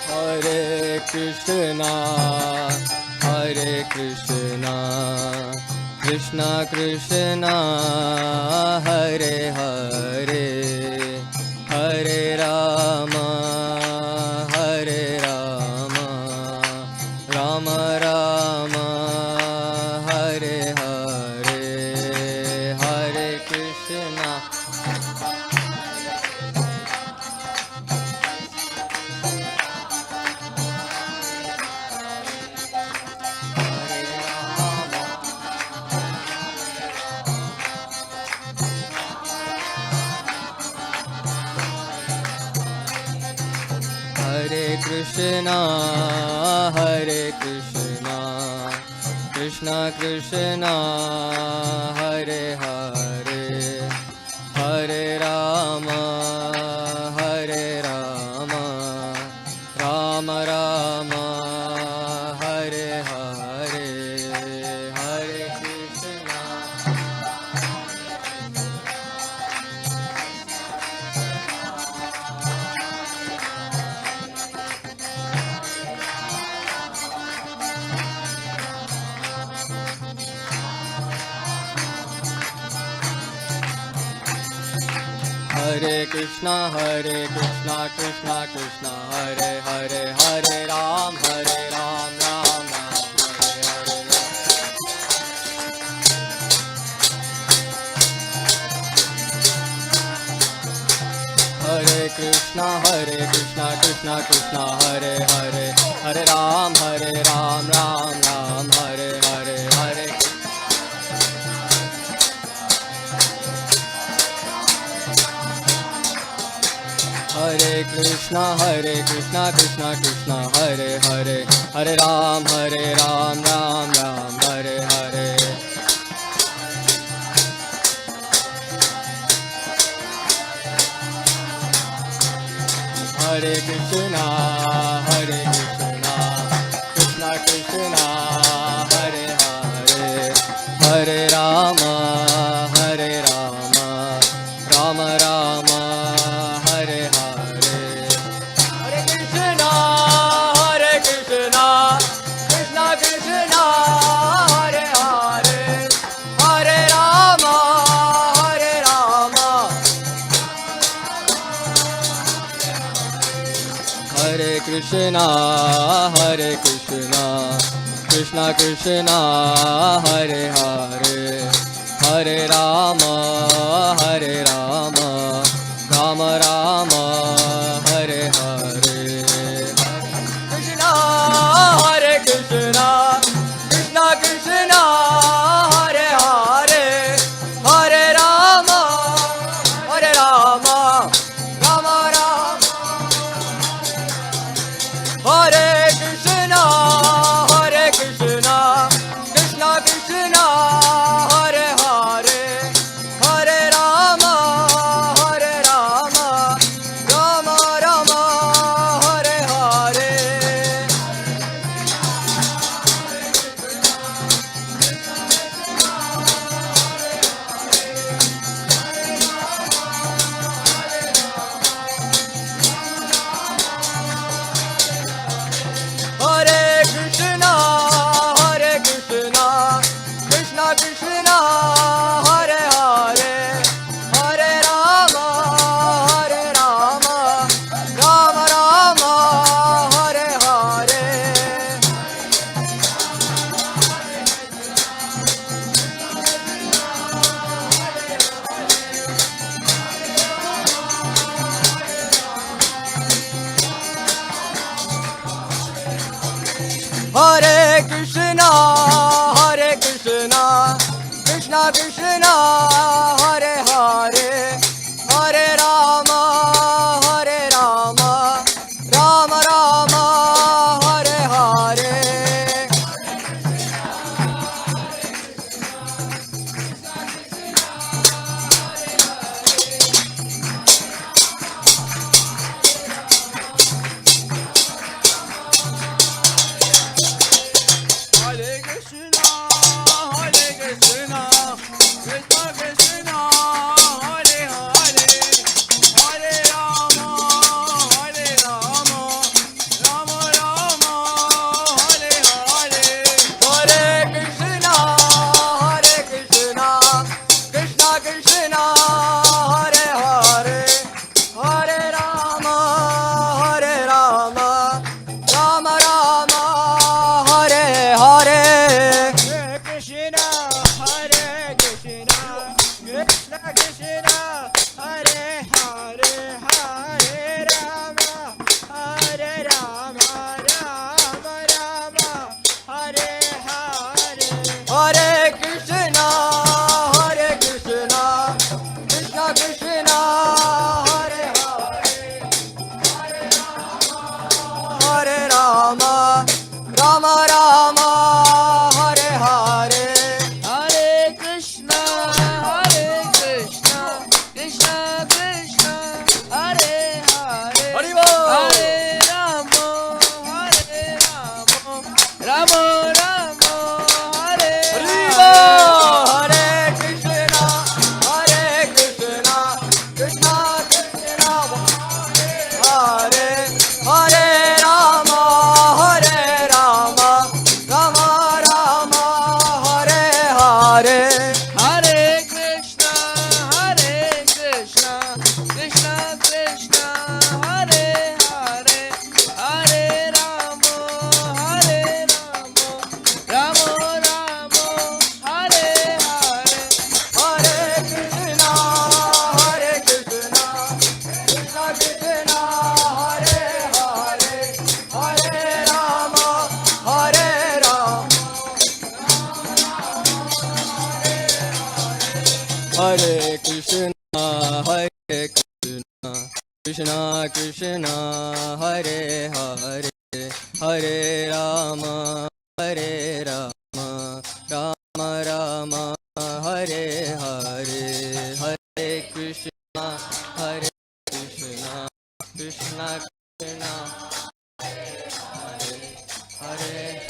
Hare Krishna Krishna Krishna Hare Hare, Hare Rama Rama Rama Hare Hare, Hare Krishna. Hare Krishna Krishna Krishna Hare Hare, Hare Rama Rama Rama Hare Hare, Hare Krishna. Hare Krishna Krishna Krishna Hare Hare, Hare Ram Ram Ram Hare Hare. Hare Krishna Krishna Krishna Hare Hare, Hare Ram Ram Ram Hare Hare, Hare. Hare Krishna Krishna Krishna Hare Hare, Hare Ram Ram Ram Hare Hare. Hare Krishna Krishna Krishna Hare Hare, Hare Rama Rama Rama Hare Hare. Hare Krishna Krishna Krishna Hare Hare, Hare Rama Hare Krishna Krishna Krishna Hare Hare, Hare Rama Rama Rama Hare Hare. Krishna Krishna Krishna Hare Hare, Hare Rama Rama Rama Hare Krishna Krishna Krishna Hare Hare, Hare Rama Rama Rama Hare Hare. Hare Krishna Krishna Krishna Hare Hare, Hare Rama Rama Rama Hare Hare. Hare Krishna Krishna Krishna Hare Hare, Hare Rama Rama Rama Hare Hare. Krishna Krishna Hare Hare Hare Rama Hare Rama Rama Rama Hare Hare Hare Krishna Hare Krishna Krishna Krishna Hare Hare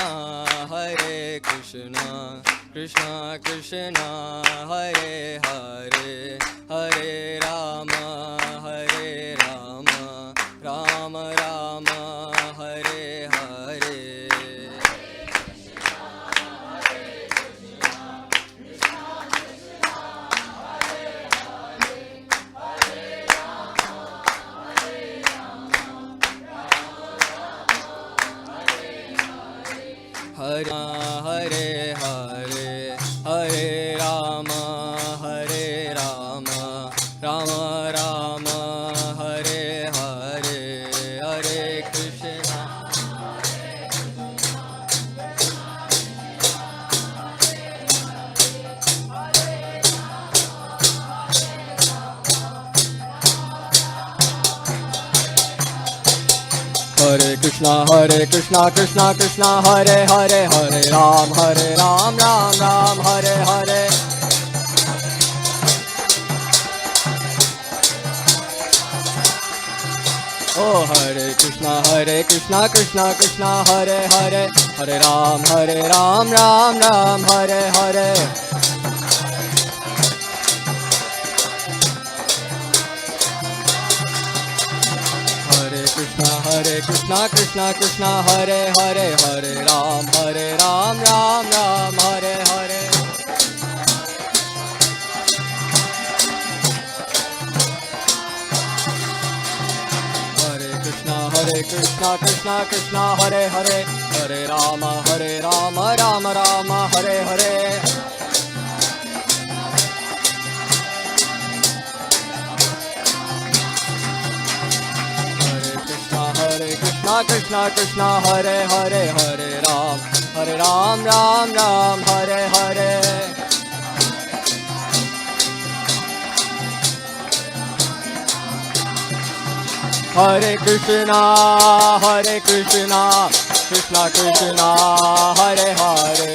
Rama Hare Krishna Krishna Krishna Hare Hare Hare Rama Rama Rama Hare Hare Hare Hare Hare Hare Rama Rama Rama Hare Hare Hare Krishna Hare Krishna Krishna Krishna Hare Hare Hare Ram Ram Ram Hare Hare Oh Hare Krishna Krishna Krishna Hare Hare Hare Ram Ram Hare Hare Hare Krishna Krishna Hare Hare Hare Ram Ram Hare Hare Hare Krishna Krishna Hare Hare Hare Rama Rama Hare Hare Krishna Hare Hare Hare Ram Ram Hare Hare Hare Krishna Krishna Krishna Hare Hare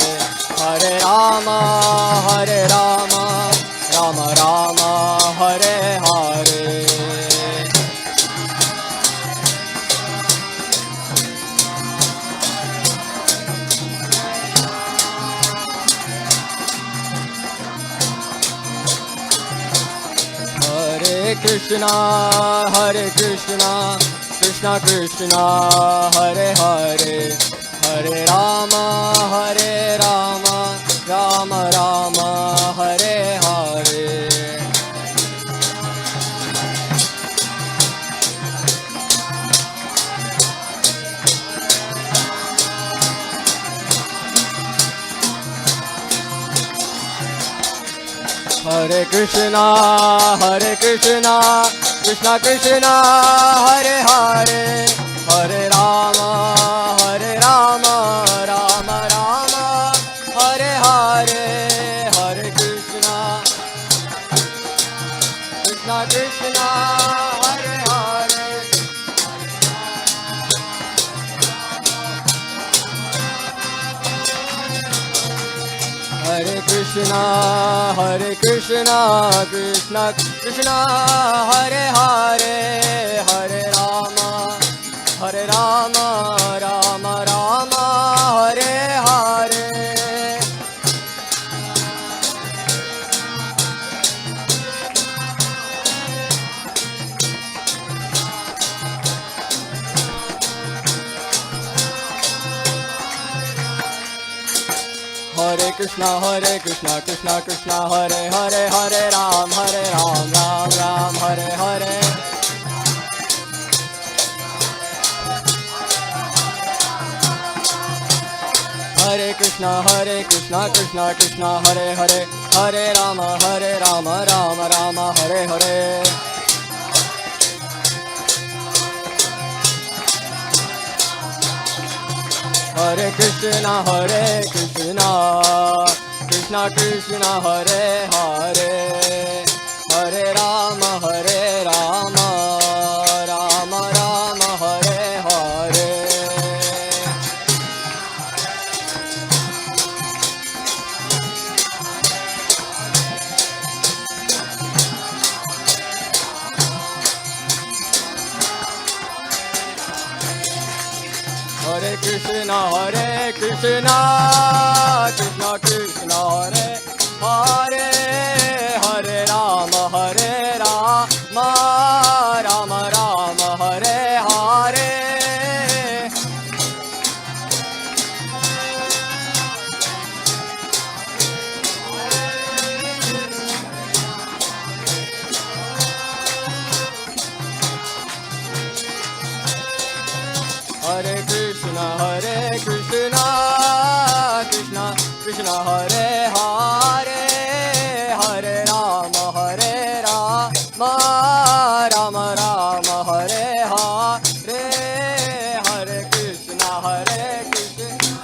Hare Rama Rama Rama Hare Hare Hare Krishna Krishna Krishna Hare Hare Hare Rama Rama Rama Hare Hare Hare Krishna Krishna Krishna Hare Hare Hare Rama Rama Rama Hare Hare Hare Krishna Krishna Hare Hare Hare Krishna Krishna Krishna Hare Hare Hare Rama Rama Rama Hare Hare Hare Krishna Krishna Krishna Hare Hare Hare Ram Ram Hare Hare Hare Krishna Krishna Krishna Hare Hare Hare Rama Rama Hare Hare Hare Krishna Krishna, Krishna Krishna Hare Hare, Hare Rama Hare Rama, Rama Rama Hare Hare. Hare Krishna, Krishna Krishna Hare Hare, Hare Rama, Rama Rama Hare Hare. Hare Krishna, Krishna Krishna Hare Hare, Hare Rama, Rama Rama Hare Hare. Hare Krishna,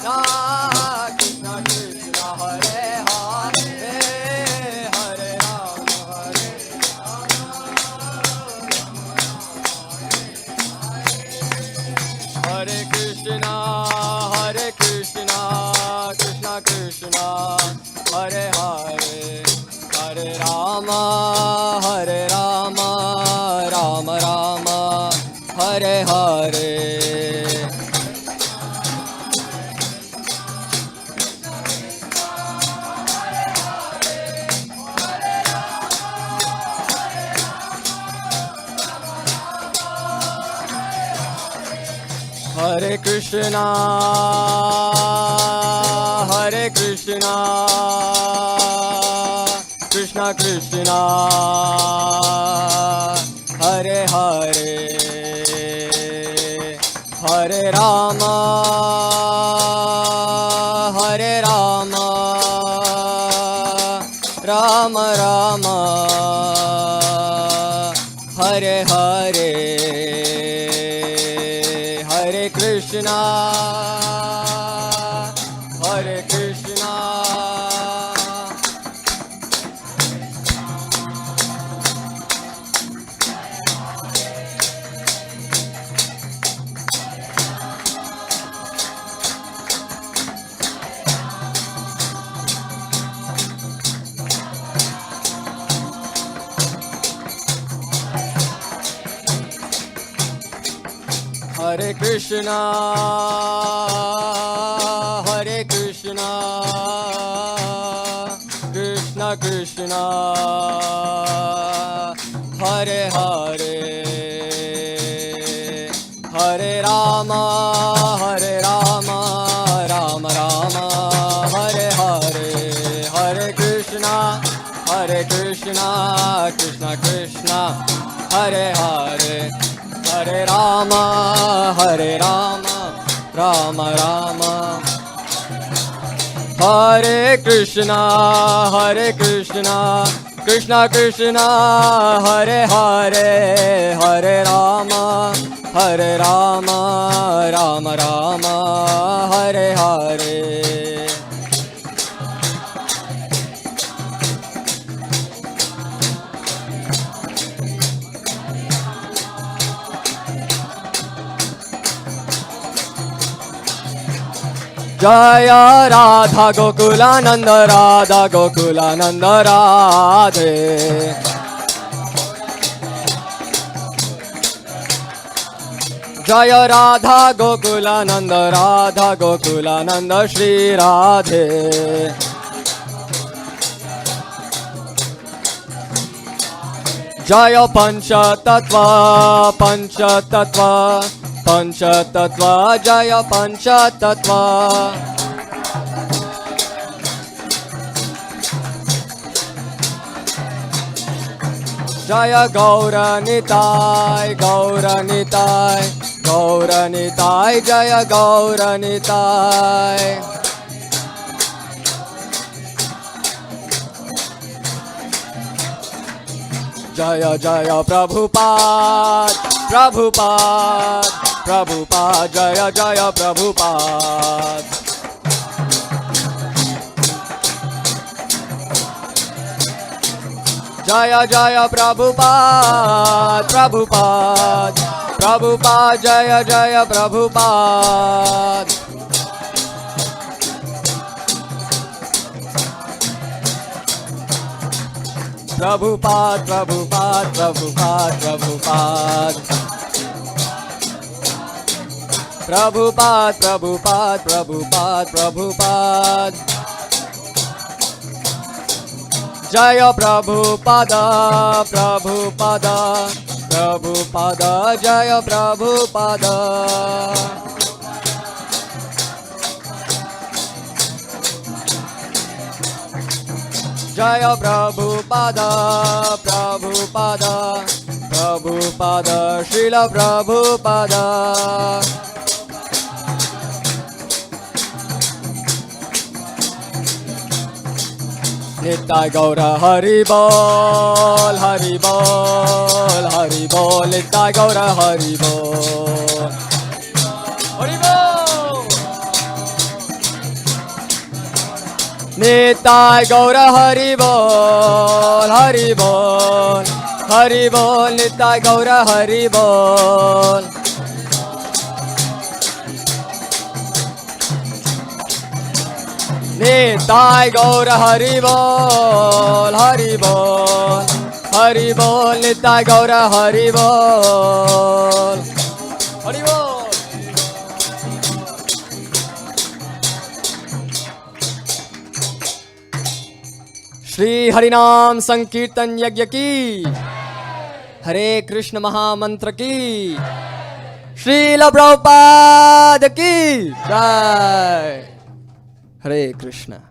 Krishna Krishna Hare Hare, Hare Rama, Hare Krishna, Krishna Krishna Hare Hare, Hare Rama, Rama Rama Hare Hare. Hare Krishna, Krishna Krishna Hare Hare, Hare Rama, Rama Rama Hare Hare. Hare Krishna, Krishna Hare Krishna, Krishna Krishna Hare Hare, Hare Rama, Rama Rama Hare Hare. Hare Krishna, Krishna Krishna Hare Hare, Hare Rama, Rama Rama. Hare Krishna, Krishna Krishna Hare Hare, Hare Rama, Rama Rama Hare Hare. Jaya Radha Gokulananda, Radha Gokulananda Radhe. Jaya Radha Gokulananda, Radha Gokulananda Shri Radhe. Jaya Pancha Tattva, Pancha Tattva, Jaya Pancha Tattva. Jaya Gaura Nitai, Jaya Gaura Nitai. Jaya Prabhupada, Jaya Prabhupada. Jaya Jaya Prabhupada, Prabhupada, Prabhupada, Jaya Jaya Prabhupada. Prabhupada, Prabhupada, Prabhupada, Prabhupada. Prabhupada, Prabhupada, Prabhupada, Prabhupada. Jaya Prabhupada, Prabhupada, Prabhupada, Jaya Prabhupada. Jaya Prabhupada, Prabhupada, Prabhupada, Srila Prabhupada. Nittai Gaura Hari Bol, Hari Bol, Hari Bol, Nittai Gaura Hari Bol. Hari Bol. Nittai Gaura Hari Bol, Hari Bol, Hari Bol, Nittai Gaura Hari Bol. Nittai Gaura Hari Bol, Hari Bol, Hari Bol, Nittai Gaura Hari Bol. Hari Bol. Shri Harinam Sankirtan Yajna ki, Hare Krishna Mahamantra ki, Srila Prabhupada ki Jai. Hare Krishna.